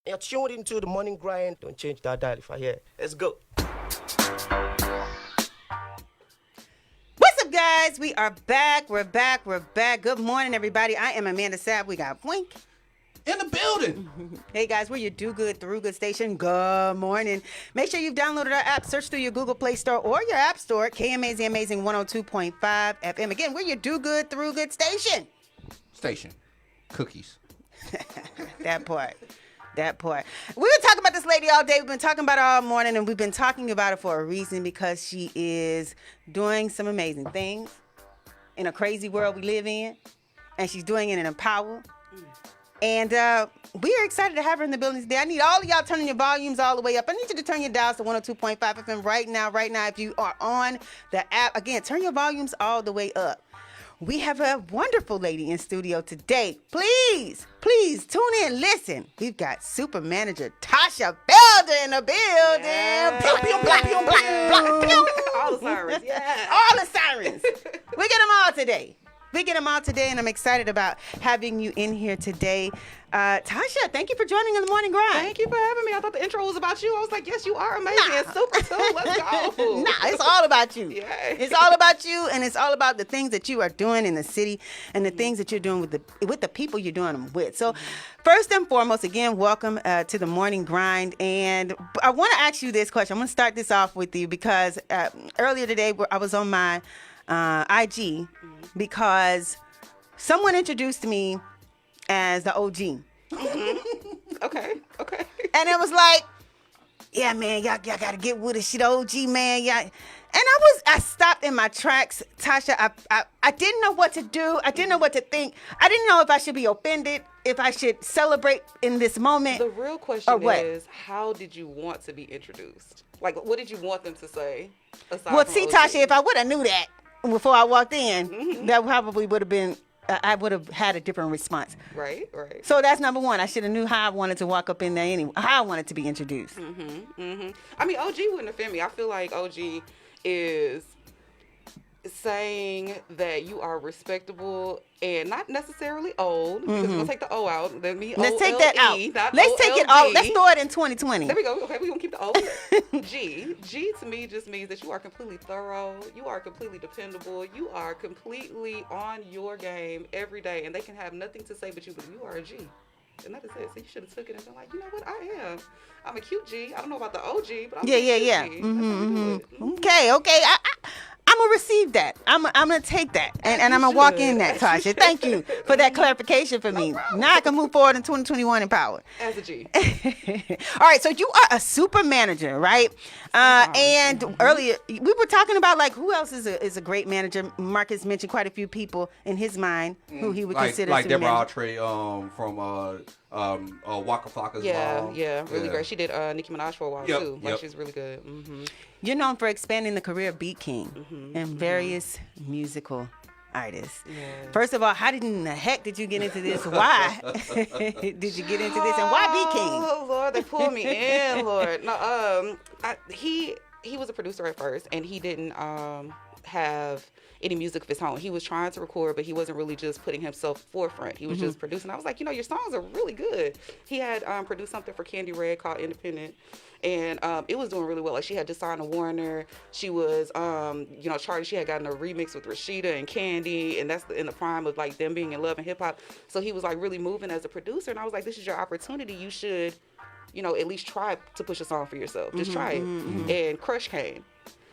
You're tuned into the morning grind. Don't change that dial if I hear. Let's go. What's up, guys? We are back. We're back. Good morning, everybody. I am Amanda Sapp. We got Wink in the building. Hey, guys, we're your Do Good Through Good station. Good morning. Make sure you've downloaded our app. Search through your Google Play Store or your App Store. KMAZ Amazing 102.5 FM. Again, we're your Do Good Through Good station. Cookies. That part. We've been talking about this lady all day. We've been talking about her all morning, and we've been talking about her for a reason, because she is doing some amazing things in a crazy world we live in, and she's doing it in a power. And we are excited to have her in the building today. I need all of y'all turning your volumes all the way up. I need you to turn your dials to 102.5 FM right now. If you are on the app, again, turn your volumes all the way up. We have a wonderful lady in studio today. Please tune in. Listen, we've got super manager Tasha Felder in the building. Yeah. Pew, pew, blah, pew, blah, blah, pew. All the sirens, yeah. All the sirens. We get them all today. And I'm excited about having you in here today. Tasha, thank you for joining in the morning grind. Thank you for having me. I thought the intro was about you. I was like, yes, you are amazing. Nah. Super too. Let's go. It's all about you. Yeah. It's all about you, and it's all about the things that you are doing in the city and the things that you're doing with the people you're doing them with. So first and foremost, again, welcome to the morning grind. And I want to ask you this question. I'm going to start this off with you, because earlier today I was on my IG because someone introduced me as the OG. Okay. And it was like, yeah, man, y'all got to get with it. She the OG, man. Yeah. And I stopped in my tracks, Tasha. I didn't know what to do. I didn't know what to think. I didn't know if I should be offended, if I should celebrate in this moment. The real question is, how did you want to be introduced? Like, what did you want them to say? Well, see, OG? Tasha, if I would have knew that before I walked in, that probably would have been, I would have had a different response. Right. So that's number one. I should have knew how I wanted to walk up in there anyway, how I wanted to be introduced. I mean, OG wouldn't offend me. I feel like OG is saying that you are respectable and not necessarily old, because we're going to take the O out. Let's take that out. Let's take it out. Let's throw it in 2020. There we go. Okay, we're going to keep the O. G to me just means that you are completely thorough. You are completely dependable. You are completely on your game every day, and they can have nothing to say but you are a G. And that is it. So you should have took it and been like, you know what, I am. I'm a cute G. I don't know about the OG, but I'm a cute G. That's how we do it. Okay. I'm going to receive that. I'm going to take that. And I'm going to walk in that, Tasha. Thank you for that clarification for me. Now I can move forward in 2021 in power. As a G. All right. So you are a super manager, right? And earlier we were talking about, like, who else is a great manager. Marcus mentioned quite a few people in his mind who he would consider like super Deborah manager. Autry from Waka Flocka's mom. Yeah, really great. She did Nicki Minaj for a while too. Like, she's really good. You're known for expanding the career of Beat King and various musical artists. Yes. First of all, how in the heck did you get into this? Why did you get into this, and why Beat King? Oh Lord, they pulled me in, Lord. No, he was a producer at first, and he didn't have any music of his own. He was trying to record, but he wasn't really just putting himself forefront. He was just producing. I was like, your songs are really good. He had produced something for Candy Red called Independent, and it was doing really well. Like, she had just signed to Warner. She was, charted. She had gotten a remix with Rashida and Candy, and that's in the prime of, like, them being in love and hip hop. So he was, like, really moving as a producer, and I was like, this is your opportunity. You should, at least try to push a song for yourself. Just try it. And Crush came.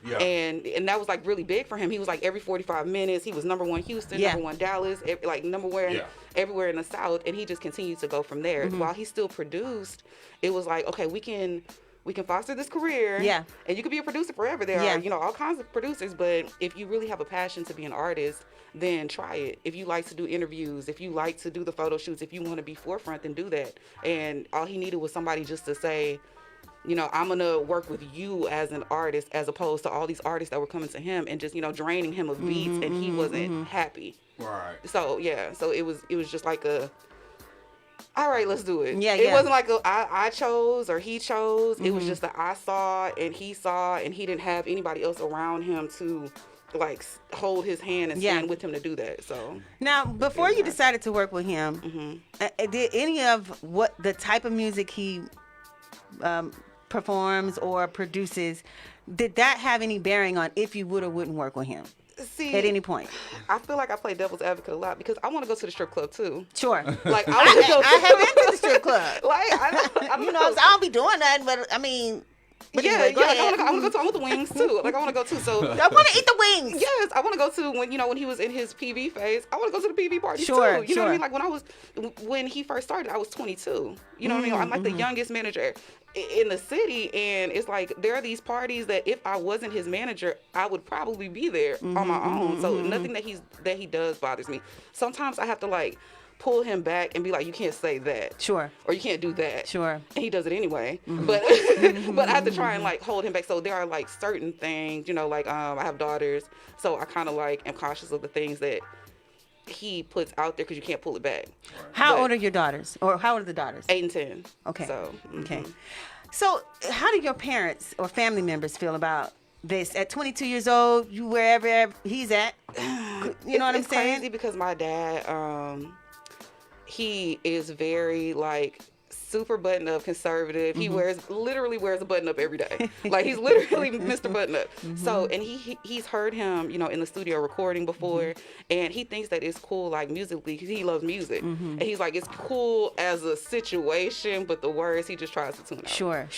Yeah. And that was, like, really big for him. He was, like, every 45 minutes. He was number one Houston, number one Dallas, number one everywhere in the South. And he just continued to go from there. While he still produced, it was like, okay, we can foster this career. Yeah. And you could be a producer forever. There are, all kinds of producers. But if you really have a passion to be an artist, then try it. If you like to do interviews, if you like to do the photo shoots, if you want to be forefront, then do that. And all he needed was somebody just to say, I'm going to work with you as an artist, as opposed to all these artists that were coming to him and just, draining him of beats, and he wasn't happy. Right. So, so it was just like all right, let's do it. Yeah, it wasn't like I chose or he chose. It was just that I saw and he didn't have anybody else around him to like hold his hand and stand with him to do that. So now, before you decided to work with him, did any of what the type of music he performs or produces, did that have any bearing on if you would or wouldn't work with him? See, at any point, I feel like I play devil's advocate a lot because I want to go to the strip club too. Sure. Like I have been to the strip club. Like I don't be doing that, but I mean. But I want to go to. I want the wings too. Like I want to go too. So I want to eat the wings. Yes, I want to go to when he was in his PV phase. I want to go to the PV party too. You know what I mean? Like when he first started, I was 22. You know what I mean? I'm like the youngest manager in the city, and it's like there are these parties that if I wasn't his manager, I would probably be there on my own. So nothing that he does bothers me. Sometimes I have to like pull him back and be like, you can't say that. Sure. Or you can't do that. Sure. And he does it anyway. But but I have to try and like hold him back. So there are like certain things, like I have daughters, so I kind of like am cautious of the things that he puts out there because you can't pull it back. How old are your daughters? Or how old are the daughters? 8 and 10. Okay. So okay. So how do your parents or family members feel about this? At 22 years old, you wherever he's at. You know what I'm saying? It's crazy because my dad, he is very like super button up conservative. He literally wears a button up every day. Like he's literally Mr. Button Up. So and he's heard him, in the studio recording before, and he thinks that it's cool like musically because he loves music. And he's like, it's cool as a situation, but the words he just tries to tune out. Sure.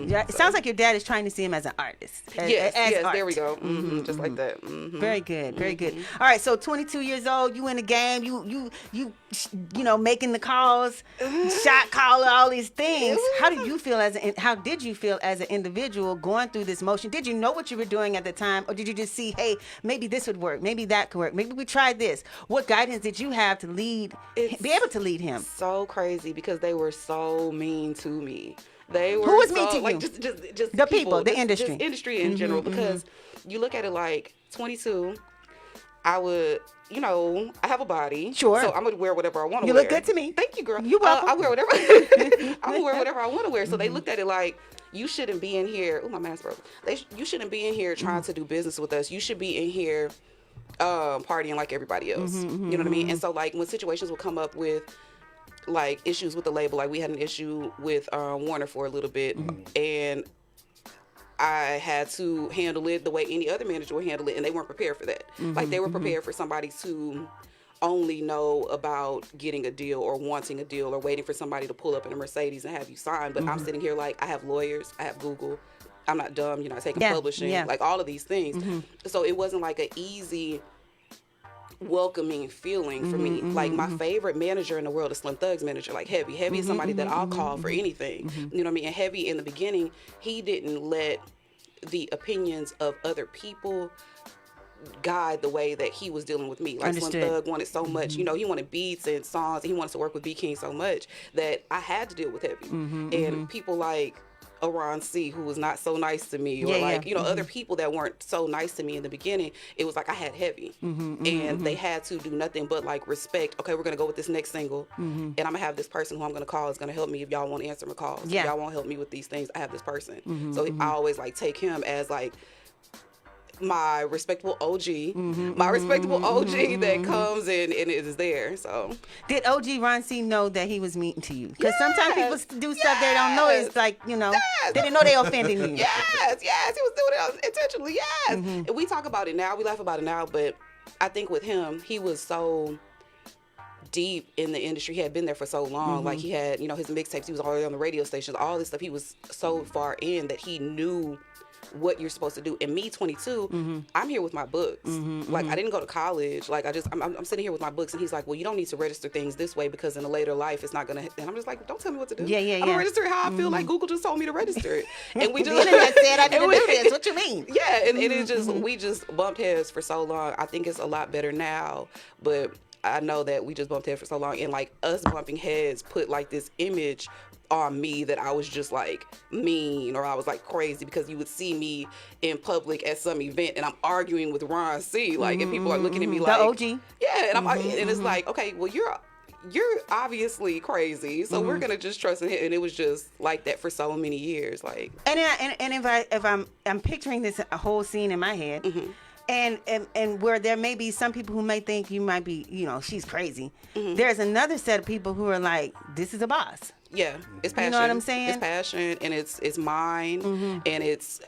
Yeah, it sounds like your dad is trying to see him as an artist. Yes, art. There we go. Just like that. Very good, very good. All right, so 22 years old, you in the game, you making the calls, shot caller, all these things. How did you feel as an individual going through this motion? Did you know what you were doing at the time, or did you just see, hey, maybe this would work, maybe that could work, maybe we tried this? What guidance did you have to be able to lead him? So crazy because they were so mean to me. They were Who was mean to you? Like just the people, the industry, just industry in general. Because you look at it like 22. I would, I have a body. Sure. So I'm gonna wear whatever I want to wear. You look good to me. Thank you, girl. You welcome. I wear whatever. I will wear whatever I want to wear. So they looked at it like, you shouldn't be in here. Oh, my mask broke. You shouldn't be in here trying to do business with us. You should be in here partying like everybody else. You know what I mean? And so like when situations would come up with like issues with the label, like we had an issue with Warner for a little bit, and I had to handle it the way any other manager would handle it, and they weren't prepared for that. Like they were prepared for somebody to only know about getting a deal or wanting a deal or waiting for somebody to pull up in a Mercedes and have you sign. But I'm sitting here like I have lawyers, I have Google, I'm not dumb, I take publishing, like all of these things. So it wasn't like an easy welcoming feeling for me. Like my favorite manager in the world is Slim Thug's manager, like Heavy is somebody that I'll call for anything. You know what I mean? And Heavy in the beginning, he didn't let the opinions of other people guide the way that he was dealing with me. Like Understood. Slim Thug wanted so much, he wanted beats and songs, and he wanted to work with B King so much that I had to deal with Heavy. And people like Ron C, who was not so nice to me, or other people that weren't so nice to me in the beginning, it was like I had Heavy. And they had to do nothing but like respect, okay, we're gonna go with this next single, and I'm gonna have this person who I'm gonna call is gonna help me if y'all want to answer my calls. If y'all won't help me with these things, I have this person. So I always like take him as like my respectable OG, that comes in and is there. So did OG Ron C know that he was mean to you? Because sometimes people do stuff they don't know. It's like, they didn't know they offended you. Yes, he was doing it intentionally. Yes, and we talk about it now, we laugh about it now, but I think with him, he was so deep in the industry. He had been there for so long. Like he had, his mixtapes, he was already on the radio stations, all this stuff. He was so far in that he knew what you're supposed to do. And me, 22, I'm here with my books. Like I didn't go to college. Like I'm sitting here with my books, and he's like, well, you don't need to register things this way because in a later life it's not gonna. And I'm just like, don't tell me what to do. I'm gonna register it how I feel like Google just told me to register it. And we just the internet said I didn't do this. What you mean? Yeah, and it is just we just bumped heads for so long. I think it's a lot better now, but I know that we just bumped heads for so long, and like us bumping heads put like this image on me that I was just like mean, or I was like crazy, because you would see me in public at some event and I'm arguing with Ron C, like, and people are looking at me like the OG. Yeah, and I'm and it's like, okay, well you're obviously crazy, so we're gonna just trust in him. And it was just like that for so many years, like. And if I'm picturing this a whole scene in my head. And where there may be some people who may think you might be, she's crazy. There's another set of people who are like, this is a boss. Yeah, it's passion. You know what I'm saying? It's passion, and it's mine, and it's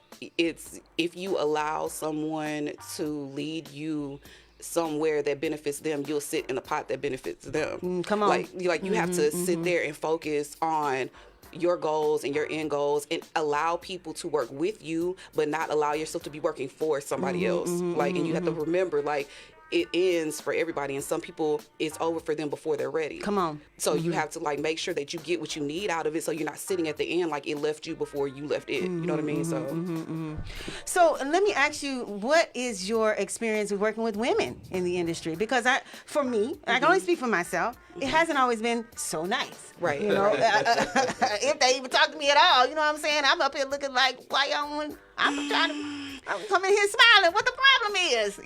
if you allow someone to lead you somewhere that benefits them, you'll sit in a pot that benefits them. Come on. Like you have to sit there and focus on your goals and your end goals, and allow people to work with you, but not allow yourself to be working for somebody else. And you have to remember, it ends for everybody, and some people it's over for them before they're ready. Come on. So you have to make sure that you get what you need out of it, so you're not sitting at the end like it left you before you left it. You know what I mean? So let me ask you, what is your experience with working with women in the industry? Because for me, I can only speak for myself, it hasn't always been so nice. Right. If they even talk to me at all, you know what I'm saying? I'm up here looking like, why y'all want, I'm coming here smiling. What the problem is,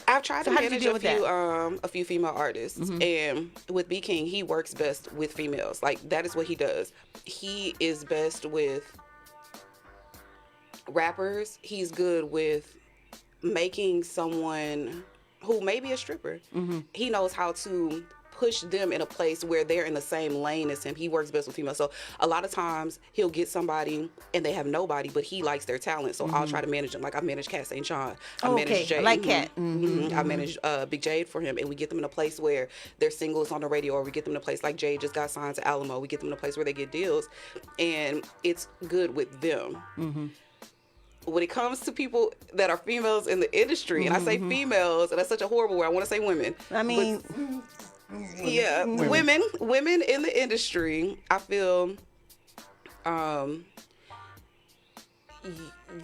I've tried to how did you manage deal with that? a few female artists, and with B King, he works best with females. Like, that is what he does. He is best with rappers. He's good with making someone who may be a stripper. He knows how to push them in a place where they're in the same lane as him. He works best with females. So a lot of times he'll get somebody and they have nobody, but he likes their talent. So I'll try to manage them. Like, I managed Cat St. John. I managed Jade. I like Cat. I managed Big Jade for him, and we get them in a place where their singles on the radio, or we get them in a place like Jade just got signed to Alamo. We get them in a place where they get deals, and it's good with them. When it comes to people that are females in the industry, and I say females, and that's such a horrible word, I want to say women. I mean... women in the industry, I feel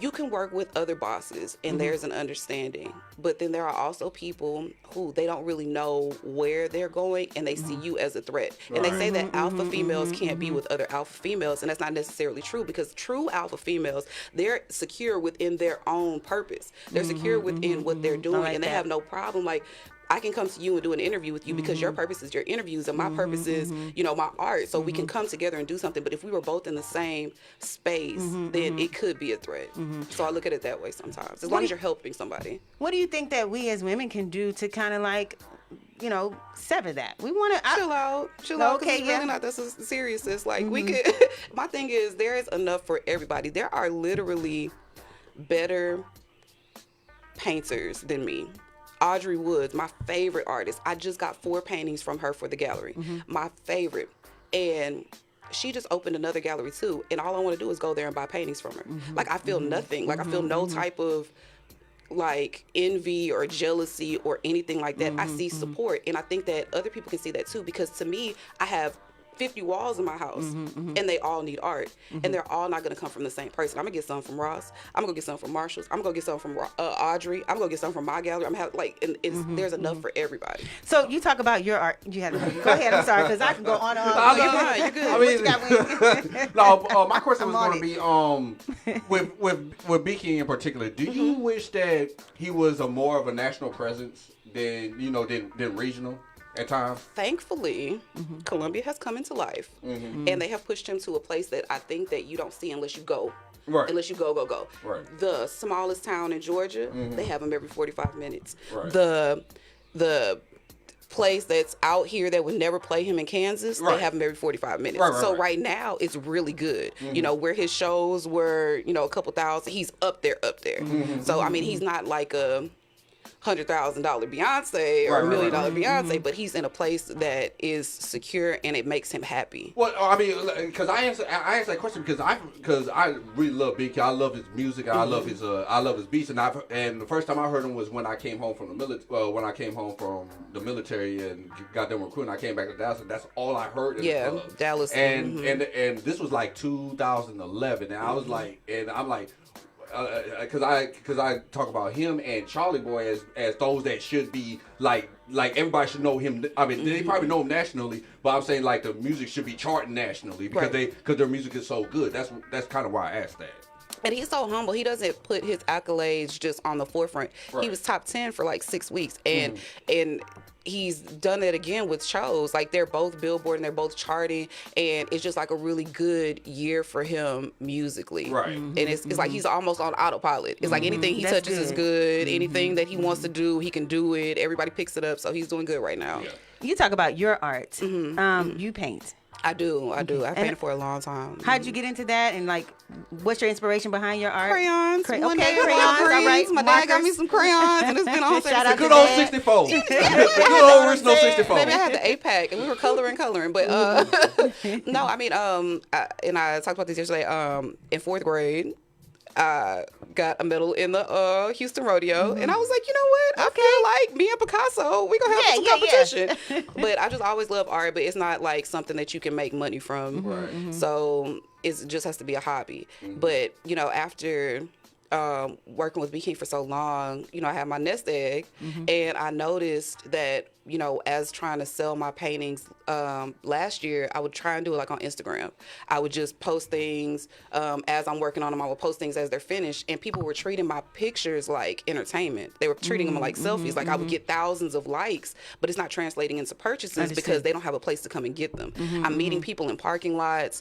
you can work with other bosses and there's an understanding, but then there are also people who they don't really know where they're going, and they see you as a threat. And they say that alpha females can't be with other alpha females, and that's not necessarily true, because true alpha females, they're secure within their own purpose. They're secure within what they're doing, and they have no problem. Like, I can come to you and do an interview with you because your purpose is your interviews, and my purpose is, my art. So we can come together and do something. But if we were both in the same space, then it could be a threat. So I look at it that way sometimes, as long as you're helping somebody. What do you think that we as women can do to kind of sever that? We want to chill out, because it's really not that serious. It's like we could. My thing is, there is enough for everybody. There are literally better painters than me. Audrey Woods, my favorite artist. I just got 4 paintings from her for the gallery. My favorite. And she just opened another gallery too. And all I want to do is go there and buy paintings from her. Like, I feel nothing. Like, I feel no type of envy or jealousy or anything like that. I see support. And I think that other people can see that too, because to me, I have 50 walls in my house, and they all need art, and they're all not going to come from the same person. I'm going to get some from Ross. I'm going to get some from Marshall's. I'm going to get some from Audrey. I'm going to get some from my gallery. I'm have there's enough for everybody. So you talk about your art. You had to go ahead. I'm sorry, because I can go on and on. You're good. My question was going to be with B King in particular. Do you wish that he was more of a national presence than regional at times? Thankfully, Columbia has come into life, and they have pushed him to a place that I think that you don't see unless you go. Right. Unless you go. Right. The smallest town in Georgia, they have him every 45 minutes. Right. The place that's out here that would never play him in Kansas, they have him every 45 minutes. Right now it's really good. Where his shows were, a couple thousand, he's up there. So I mean, he's not like a $100,000 Beyonce or $1 million Beyonce, but he's in a place that is secure and it makes him happy. Well, I mean, because I asked that question because I really love Big King. I love his music. I love his beats. And the first time I heard him was when I came home from the military. When I came home from the military and got done recruiting, I came back to Dallas, and that's all I heard. Dallas. And this was like 2011, and I was like, and I'm like. Because I talk about him and Charlie Boy as those that should be like everybody should know him. I mean, they probably know him nationally, but I'm saying like the music should be charting nationally because their music is so good. That's kind of why I asked that. And he's so humble. He doesn't put his accolades just on the forefront. Right. He was top 10 for like 6 weeks. And he's done it again with shows. Like they're both Billboard and they're both charting. And it's just like a really good year for him musically. Right. And it's like he's almost on autopilot. It's like anything he That's touches is good. Anything that he wants to do, he can do it. Everybody picks it up. So he's doing good right now. Yeah. You talk about your art. You paint. I do. I've painted for a long time. How'd you get into that? And like, what's your inspiration behind your art? Crayons. Okay, One day, crayons. All right. My dad got me some crayons, and it's been on Shout out The to good old Dad. 64. The good old original 64. Maybe I had the 8-pack, and we were coloring. But no, I mean, and I talked about this yesterday. In 4th grade, I got a medal in the Houston Rodeo, and I was like, you know what? I feel like me and Picasso, we gonna have some competition. But I just always love art, but it's not like something that you can make money from. Right. So it just has to be a hobby. But you know, after working with BK for so long, you know, I had my nest egg, and I noticed that, you know, as trying to sell my paintings last year, I would try and do it like on Instagram. I would just post things as I'm working on them. I would post things as they're finished, and people were treating my pictures like entertainment. They were treating them like selfies. Like I would get thousands of likes, but it's not translating into purchases because they don't have a place to come and get them. I'm meeting people in parking lots,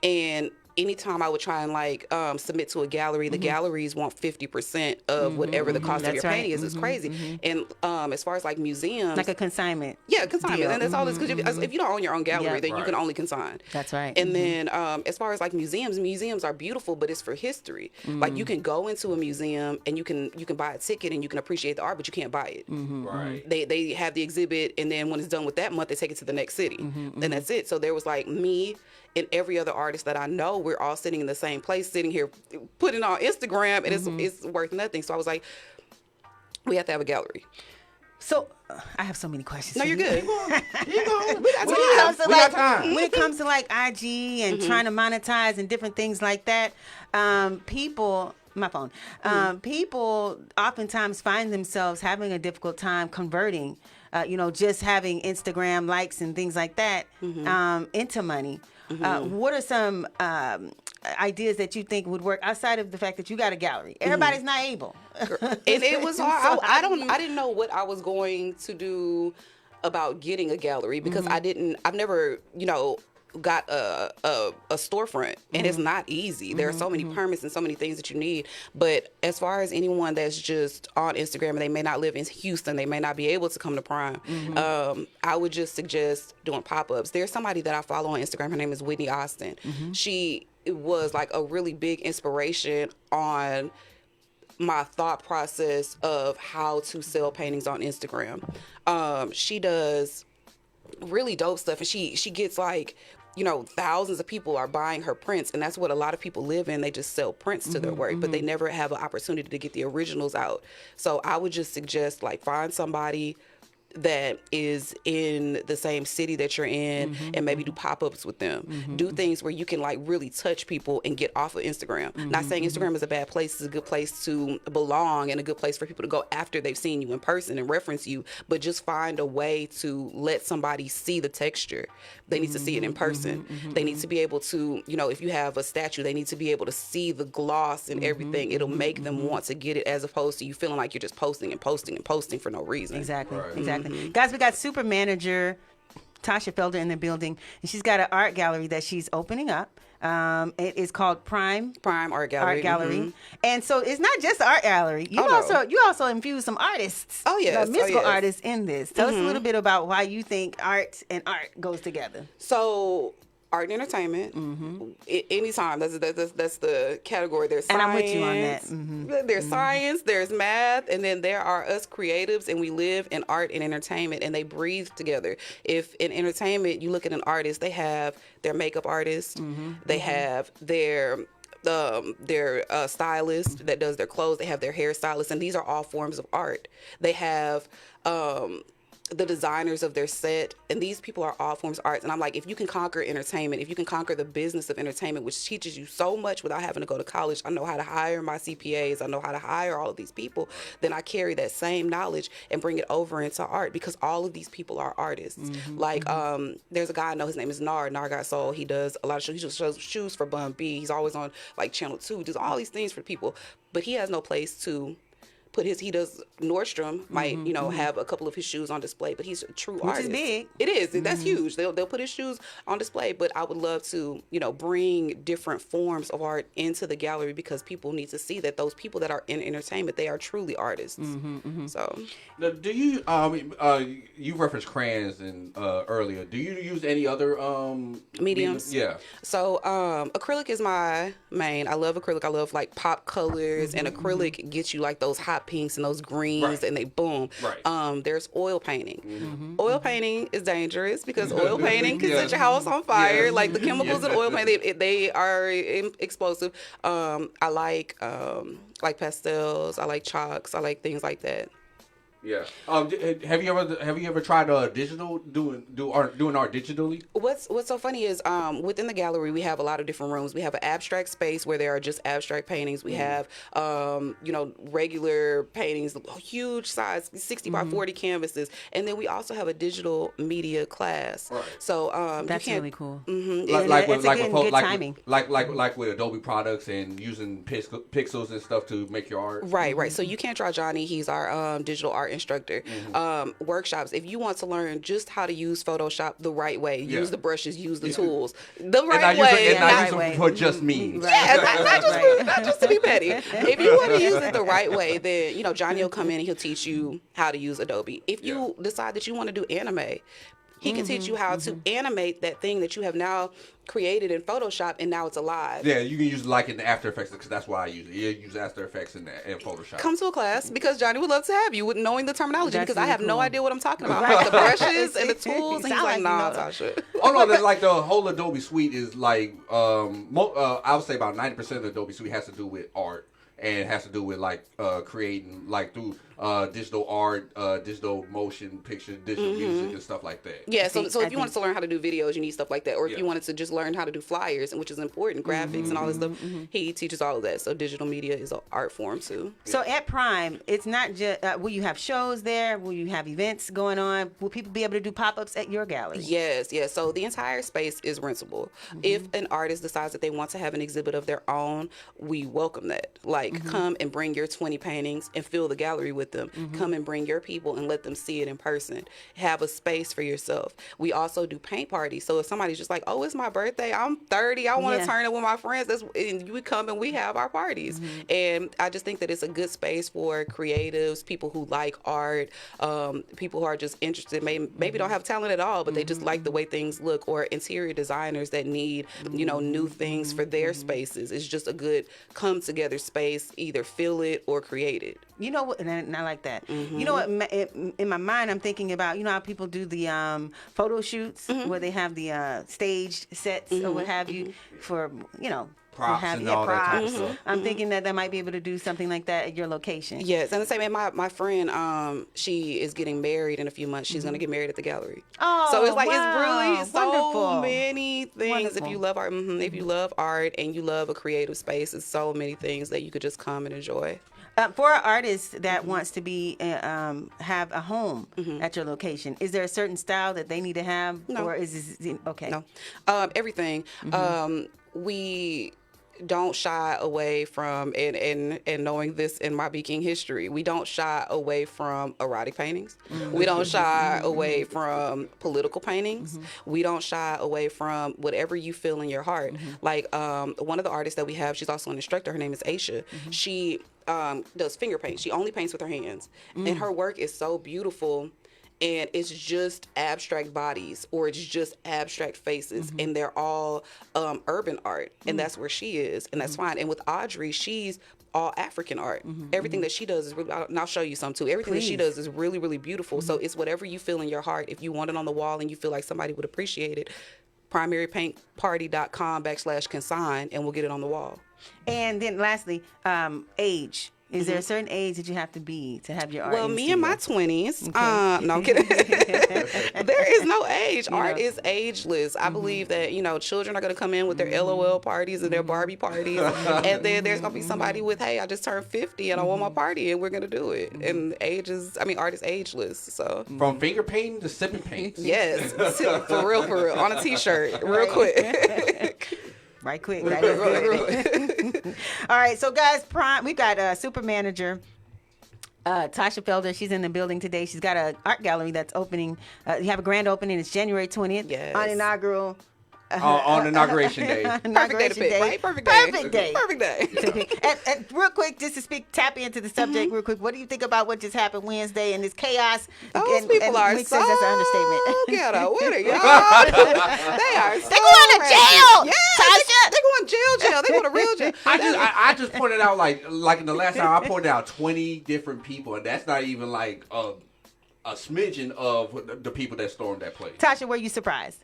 and anytime I would try and like submit to a gallery, the galleries want 50% of whatever the cost of your painting is. It's crazy. And as far as like museums, Like a consignment. yeah, consignment, deal. and that's all this. Because if you don't own your own gallery, Yeah. then you Right. can only consign. That's right. And then as far as like museums are beautiful, but it's for history. Like you can go into a museum and you can buy a ticket and you can appreciate the art, but you can't buy it. Right. They have the exhibit, and then when it's done with that month, they take it to the next city, and that's it. So there was like me and every other artist that I know, we're all sitting in the same place, sitting here putting on Instagram, and it's worth nothing. So I was like, we have to have a gallery. So I have so many questions. No, for you're you. good. You know, We got When it comes time. to We got like time. when it comes to like IG and trying to monetize and different things like that, people people oftentimes find themselves having a difficult time converting, just having Instagram likes and things like that into money. What are some ideas that you think would work outside of the fact that you got a gallery? Everybody's not able. And it was hard. So I didn't know what I was going to do about getting a gallery because I've never, got a storefront, and it's not easy. There are so many permits and so many things that you need. But as far as anyone that's just on Instagram and they may not live in Houston, they may not be able to come to Prime, I would just suggest doing pop-ups. There's somebody that I follow on Instagram. Her name is Whitney Austin. She was like a really big inspiration on my thought process of how to sell paintings on Instagram. She does really dope stuff, and she gets like, thousands of people are buying her prints, and that's what a lot of people live in. They just sell prints to their work, but they never have an opportunity to get the originals out. So I would just suggest like find somebody that is in the same city that you're in and maybe do pop-ups with them. Do things where you can like really touch people and get off of Instagram. Not saying Instagram is a bad place. It's a good place to belong and a good place for people to go after they've seen you in person and reference you, but just find a way to let somebody see the texture. They need to see it in person. They need to be able to, if you have a statue, they need to be able to see the gloss and everything. It'll make them want to get it, as opposed to you feeling like you're just posting and posting and posting for no reason. Exactly. Right. Exactly. Guys, we got super manager Tasha Felder in the building, and she's got an art gallery that she's opening up. It is called Prime Art Gallery. And so it's not just an art gallery. You also infuse some artists. Oh, yes. musical yes. artists in this. Tell us a little bit about why you think art and art goes together. So art and entertainment, anytime. That's the category. There's science. And I'm with you on that. There's science, there's math, and then there are us creatives, and we live in art and entertainment, and they breathe together. If in entertainment, you look at an artist, they have their makeup artist, they have their stylist that does their clothes, they have their hairstylist, and these are all forms of art. They have the designers of their set, and these people are all forms of arts. And I'm like, if you can conquer entertainment, if you can conquer the business of entertainment, which teaches you so much without having to go to college, I know how to hire my CPAs, I know how to hire all of these people, then I carry that same knowledge and bring it over into art, because all of these people are artists. Like, there's a guy I know, his name is Nar Got Soul. He does a lot of shows. He just shows shoes for Bun B. He's always on like Channel 2, does all these things for people, but he has no place to put he does Nordstrom might, have a couple of his shoes on display, but he's a true artist. Which is big. It is. That's huge. They'll put his shoes on display, but I would love to, bring different forms of art into the gallery, because people need to see that those people that are in entertainment, they are truly artists. So, Now, do you you referenced crayons and earlier? Do you use any other mediums? Yeah. So, acrylic is my main. I love acrylic. I love like pop colors, and acrylic gets you like those hot pinks and those greens, and they boom. Right. There's oil painting. Oil painting is dangerous, because oil painting can set your house on fire. Yeah. Like the chemicals in oil painting, they are explosive. I like pastels. I like chalks. I like things like that. Yeah. Have you ever tried doing art digitally? What's so funny is within the gallery we have a lot of different rooms. We have an abstract space where there are just abstract paintings. We have regular paintings, huge size 60 by 40 canvases, and then we also have a digital media class. Right. So That's really cool. Like with timing. Like with Adobe products and using pixels and stuff to make your art. Right. So you can't draw Johnny. He's our digital art instructor. Workshops. If you want to learn just how to use Photoshop the right way, use the brushes, use the tools the right way. And not use them for just me. Right. Yeah, not just to be petty. If you want to use it the right way, then Johnny will come in and he'll teach you how to use Adobe. If you decide that you want to do anime, he can teach you how to animate that thing that you have now created in Photoshop, and now it's alive. Yeah, you can use like in the After Effects, because that's why I use it. You use After Effects in Photoshop. Come to a class, because Johnny would love to have you with knowing the terminology, That's because I really have no cool. idea what I'm talking about. Right. Like the brushes and the tools, and he's Sound like, like nah, you know. Tasha. Oh no, like the whole Adobe suite is like I would say about 90% of the Adobe suite has to do with art, and has to do with like creating like through digital art, digital motion picture, digital music and stuff like that. Yeah, so if you wanted to learn how to do videos, you need stuff like that. Or if you wanted to just learn how to do flyers, which is important, graphics and all this stuff, he teaches all of that. So digital media is an art form too. So at Prime, it's not just, will you have shows there? Will you have events going on? Will people be able to do pop-ups at your gallery? Yes. So the entire space is rentable. If an artist decides that they want to have an exhibit of their own, we welcome that. Like, come and bring your 20 paintings and fill the gallery with them. Come and bring your people and let them see it in person. Have a space for yourself. We also do paint parties. So if somebody's just like, oh, it's my birthday, I'm 30, I want to turn it with my friends, and we come and we have our parties. And I just think that it's a good space for creatives, people who like art, people who are just interested, maybe don't have talent at all, but they just like the way things look, or interior designers that need, new things for their spaces. It's just a good come together space, either fill it or create it. You know what, and I like that. You know what, in my mind, I'm thinking about, how people do the photo shoots where they have the staged sets or what have you for, Props and all that type of stuff. I'm thinking that might be able to do something like that at your location. Yes, and the same. My friend, she is getting married in a few months. She's gonna get married at the gallery. Oh, so it's like wow. it's really so Wonderful. many things. Wonderful. If you love art, if you love art and you love a creative space, it's so many things that you could just come and enjoy. For an artist that wants to be have a home at your location, is there a certain style that they need to have? No. Or is this okay? No, everything. We don't shy away from, and knowing this in my baking history, we don't shy away from erotic paintings. We don't shy away from political paintings. We don't shy away from whatever you feel in your heart. Like one of the artists that we have, she's also an instructor. Her name is Tasha. She does finger paint. She only paints with her hands, and her work is so beautiful. And it's just abstract bodies, or it's just abstract faces, and they're all urban art, and that's where she is, and that's fine. And with Audrey, she's all African art. Everything that she does is really, and I'll show you some too. Everything that she does is really, really beautiful. So it's whatever you feel in your heart. If you want it on the wall and you feel like somebody would appreciate it, primarypaintparty.com/consign, and we'll get it on the wall. And then lastly, age. Is there a certain age that you have to be to have your art? Well, in the me in my studio? 20s. No, I'm kidding. There is no age. Art is ageless. I believe that, children are going to come in with their LOL parties and their Barbie parties. And then there's going to be somebody with, hey, I just turned 50 and I want my party and we're going to do it. And art is ageless. So From finger painting to sipping paints. yes, for real, on a t-shirt, real quick. Right quick. That is good. All right, so guys, we got a super manager, Tasha Felder. She's in the building today. She's got an art gallery that's opening. You have a grand opening. It's January 20th. Yes. On inaugural. On Inauguration Day. Perfect day to pick, right? Perfect day. Perfect day. And real quick, just to tap into the subject real quick. What do you think about what just happened Wednesday and this chaos? Those people are Mick so says that's an understatement. ghetto. What are y'all? They are so They're going to jail. Yeah, Tasha. they going jail. They going to real jail. I just pointed out like in the last time I pointed out 20 different people, and that's not even like a smidgen of the people that stormed that place. Tasha, were you surprised?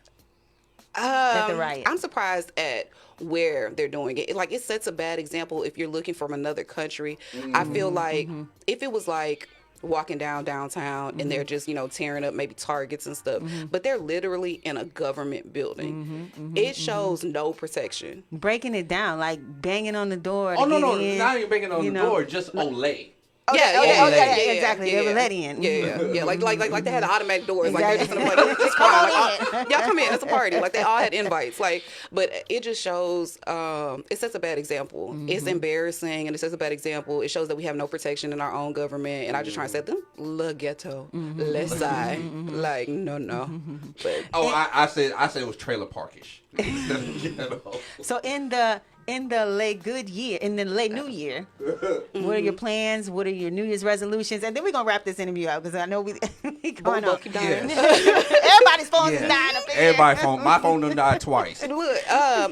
At the riot. I'm surprised at where they're doing it. Like, it sets a bad example if you're looking from another country. I feel like if it was like walking downtown and they're just, tearing up maybe Targets and stuff, but they're literally in a government building. It shows no protection. Breaking it down, like banging on the door. Oh, to no, get no, in, not even banging on the door, just Olay. Exactly. They were let in. Yeah. Like they had automatic doors. Like they're just in Exactly. like, it's fine. Like, y'all come in. It's a party. Like they all had invites. Like, but it just shows. It sets a bad example. It's embarrassing, and it sets a bad example. It shows that we have no protection in our own government. And I just try to say them le ghetto, less side. Like no. But I said it was trailer parkish. So in the late new year, what are your plans? What are your New Year's resolutions? And then we're gonna wrap this interview out because I know we going on. keep dying. Everybody's phones is dying up in here. Everybody's phone. My phone done died twice. And look,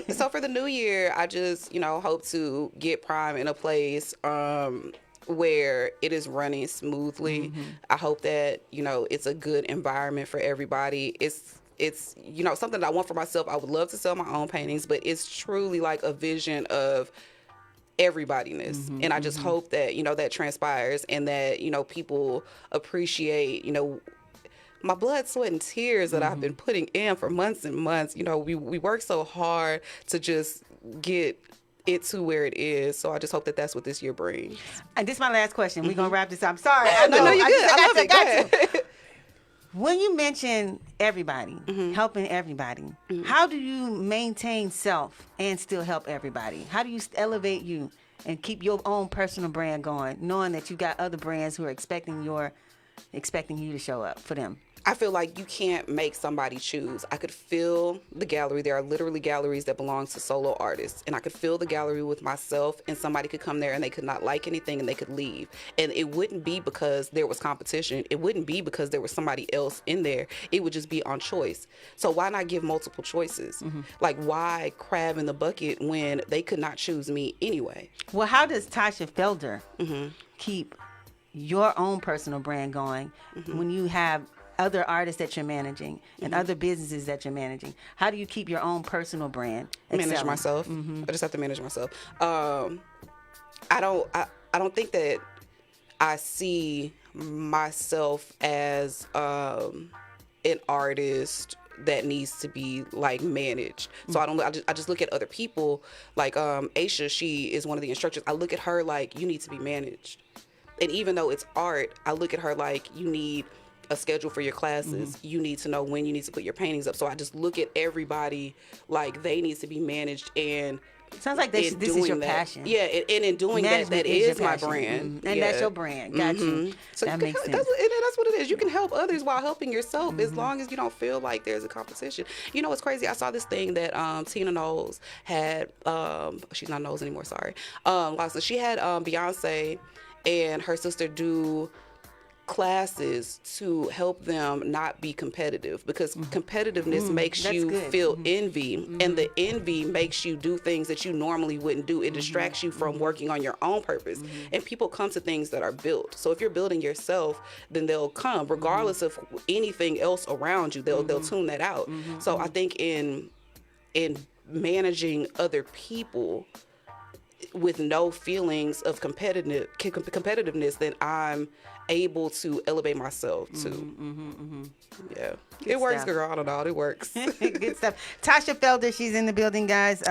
so for the new year, I just, hope to get Prime in a place where it is running smoothly. I hope that, it's a good environment for everybody. It's something that I want for myself. I would love to sell my own paintings, but it's truly like a vision of everybodyness. And I just hope that, that transpires and that, people appreciate, my blood, sweat, and tears that I've been putting in for months and months. We work so hard to just get it to where it is. So I just hope that that's what this year brings. And this is my last question. We're gonna wrap this up. I'm sorry. No, you're good. I love it. Go ahead. When you mention everybody, helping everybody, how do you maintain self and still help everybody? How do you elevate you and keep your own personal brand going, knowing that you got other brands who are expecting you to show up for them? I feel like you can't make somebody choose. I could fill the gallery. There are literally galleries that belong to solo artists. And I could fill the gallery with myself, and somebody could come there and they could not like anything and they could leave. And it wouldn't be because there was competition. It wouldn't be because there was somebody else in there. It would just be on choice. So why not give multiple choices? Like, why crab in the bucket when they could not choose me anyway? Well, how does Tasha Felder keep your own personal brand going when you have other artists that you're managing and other businesses that you're managing? How do you keep your own personal brand excelling? Manage myself. I just have to manage myself. I don't think that I see myself as an artist that needs to be like managed. So I just look at other people like Aisha. She is one of the instructors. I look at her like, you need to be managed. And even though it's art, I look at her like, you need a schedule for your classes. You need to know when you need to put your paintings up. So I just look at everybody like they need to be managed. And sounds like this is your passion. Yeah, and in doing that is my brand. And that's your brand. Got you. So that makes sense. That's what it is. You can help others while helping yourself as long as you don't feel like there's a competition. You know what's crazy? I saw this thing that Tina Knowles had. She's not Knowles anymore, sorry. She had Beyonce and her sister do classes to help them not be competitive, because competitiveness makes you feel envy, and the envy makes you do things that you normally wouldn't do. It distracts you from working on your own purpose, and people come to things that are built. So if you're building yourself, then they'll come regardless of anything else around you. They'll tune that out. So I think in managing other people, with no feelings of competitiveness, then I'm able to elevate myself too. Yeah, it works, stuff. girl. I don't know, it works. Good stuff. Tasha Felder, she's in the building, guys.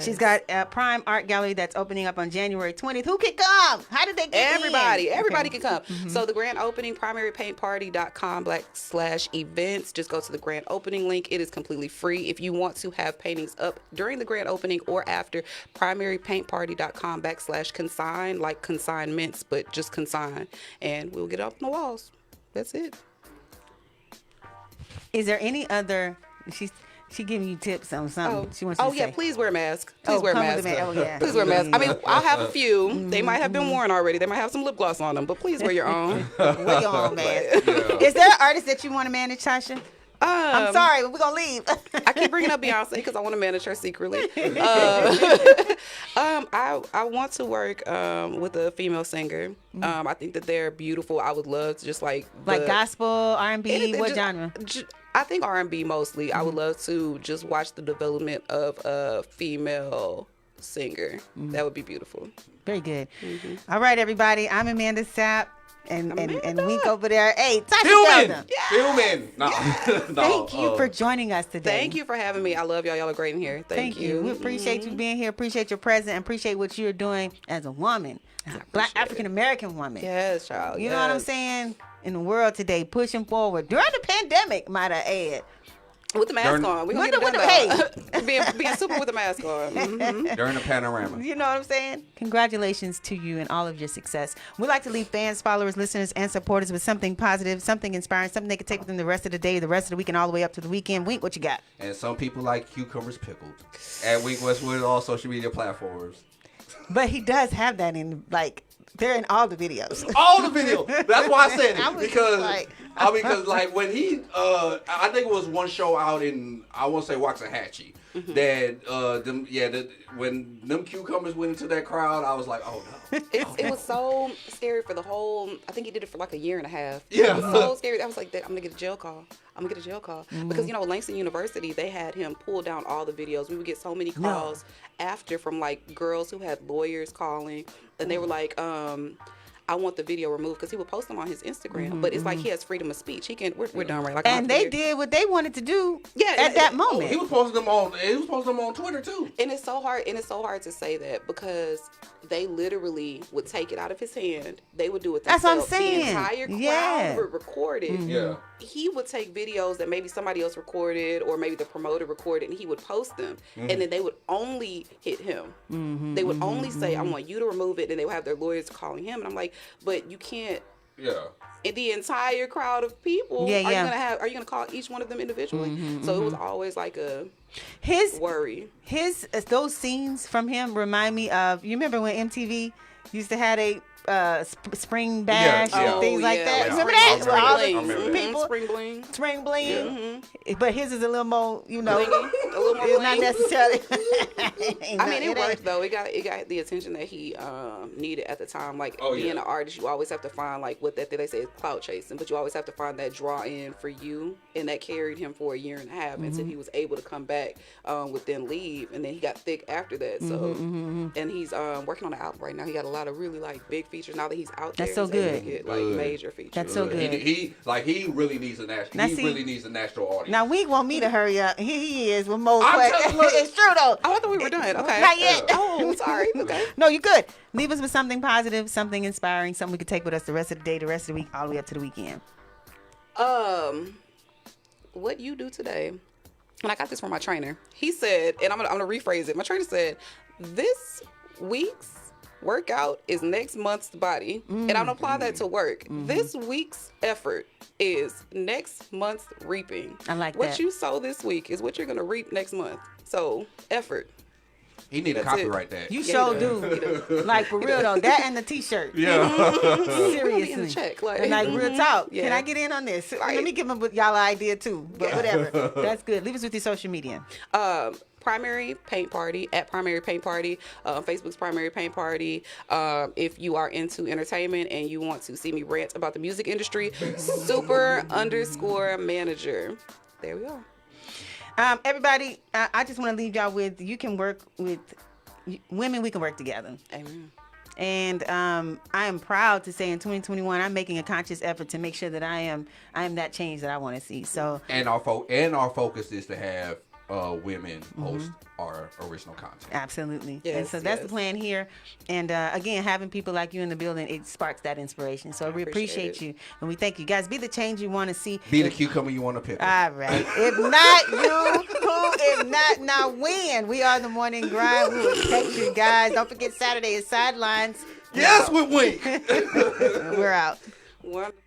She's got a Prime Art Gallery that's opening up on January 20th. Who can come? How did they get Everybody in? can come. So the grand opening, primarypaintparty.com/events. Just go to the grand opening link. It is completely free. If you want to have paintings up during the grand opening or after, primarypaintparty.com/consign, like consignments, but just consign, and we'll get it up on the walls. That's it. Is there any other? She giving you tips on something. She wants you to yeah, say. please wear a mask. Please wear a come with mask. the Oh, yeah. Please wear a mask. I mean, I'll have a few. They might have been worn already. They might have some lip gloss on them, but please wear your own. Wear your own mask. Is there an artist that you want to manage, Tasha? I'm sorry, but we're gonna leave. I keep bringing up Beyonce because I want to manage her secretly. I want to work with a female singer. I think that they're beautiful. I would love to just like gospel, R&B, what genre? I think R&B mostly. I would love to just watch the development of a female singer. That would be beautiful. Very good. All right, everybody. I'm Amanda Sapp. And Wink over there. Hey, Tasha Felder. Filming. No. Thank you for joining us today. Thank you for having me. I love y'all. Y'all are great in here. Thank you. We appreciate you being here. Appreciate your presence. And appreciate what you're doing as a woman, as a Black African American woman. Yes, child. You know what I'm saying? In the world today, pushing forward during the pandemic, might I add. With the mask on. We're going to get it done, being super with the mask on. During the panorama. You know what I'm saying? Congratulations to you and all of your success. We like to leave fans, followers, listeners, and supporters with something positive, something inspiring, something they can take with them the rest of the day, the rest of the week, and all the way up to the weekend. Wink, what you got? And some people like cucumbers pickled. At Wink Westwood, all social media platforms. But he does have that in, like, they're in all the videos. All the videos. That's why I said it. I Because when he, I think it was one show out in, I want to say Waxahachie, that, when them cucumbers went into that crowd, I was like, oh no. It was so scary for the whole, I think he did it for like a year and a half. Yeah. It was so scary. I was like, I'm going to get a jail call. Because, Langston University, they had him pull down all the videos. We would get so many calls after from like girls who had lawyers calling, and they were like, I want the video removed, because he would post them on his Instagram. But it's like he has freedom of speech. He can. We're done, right? Like, and they did what they wanted to do. At that moment. He was posting them on. He was posting them on Twitter too. And it's so hard. And it's so hard to say that, because they literally would take it out of his hand. They would do it themselves. That's what I'm saying. The entire crowd would record it. Yeah. He would take videos that maybe somebody else recorded, or maybe the promoter recorded, and he would post them. And then they would only hit him. They would only say, I want you to remove it. And they would have their lawyers calling him. And I'm like, but you can't. Yeah. In the entire crowd of people, are you gonna call each one of them individually? So it was always like a worry. Those scenes from him remind me of, you remember when MTV used to have a spring bash and things like that. Yeah. Remember that? Spring All bling. the people, spring bling. But his is a little more, a little more it's not necessarily. I mean, it worked though. It got the attention that he needed at the time. Like being an artist, you always have to find like what they say is clout chasing, but you always have to find that draw in for you, and that carried him for a year and a half until he was able to come back with Then Leave, and then he got thick after that. So and he's working on an album right now. He got a lot of really like big features now that he's out there. That's so good. Get, like major features. That's so good. He really needs a national. Really needs a national audience. Now we want me to hurry up. Here he is with more questions. It's true though. I thought we were done. Okay. Not yet. Oh, sorry. Okay. No, you're good. Leave us with something positive, something inspiring, something we could take with us the rest of the day, the rest of the week, all the way up to the weekend. What you do today? And I got this from my trainer. He said, and I'm gonna rephrase it. My trainer said, this week's workout is next month's body. And I'm gonna apply that to work. This week's effort is next month's reaping. I like that. What you sow this week is what you're gonna reap next month. So effort. He need to copyright that. You sure do. Like for real though. That and the t-shirt. Yeah. Seriously. Check, like real talk. Yeah. Can I get in on this? Right. Let me give y'all an idea too. But whatever. That's good. Leave us with your social media. Primary Paint Party at Primary Paint Party. Facebook's Primary Paint Party. If you are into entertainment and you want to see me rant about the music industry, super_manager. There we are. Everybody, I just want to leave y'all with, you can work with women, we can work together. Amen. And I am proud to say in 2021, I'm making a conscious effort to make sure that I am that change that I want to see. So And our focus is to have women post our original content. absolutely. Yes, and so that's the yes. plan here. And again, having people like you in the building, it sparks that inspiration. So we appreciate appreciate you. And we thank you. Guys, be the change you want to see. Be the cucumber you want to pick. All right. If not you, who? If not now, when? We are the Morning Grind. We will catch you guys. Don't forget Saturday is Sidelines. Yes, we win. We're out. Wonderful.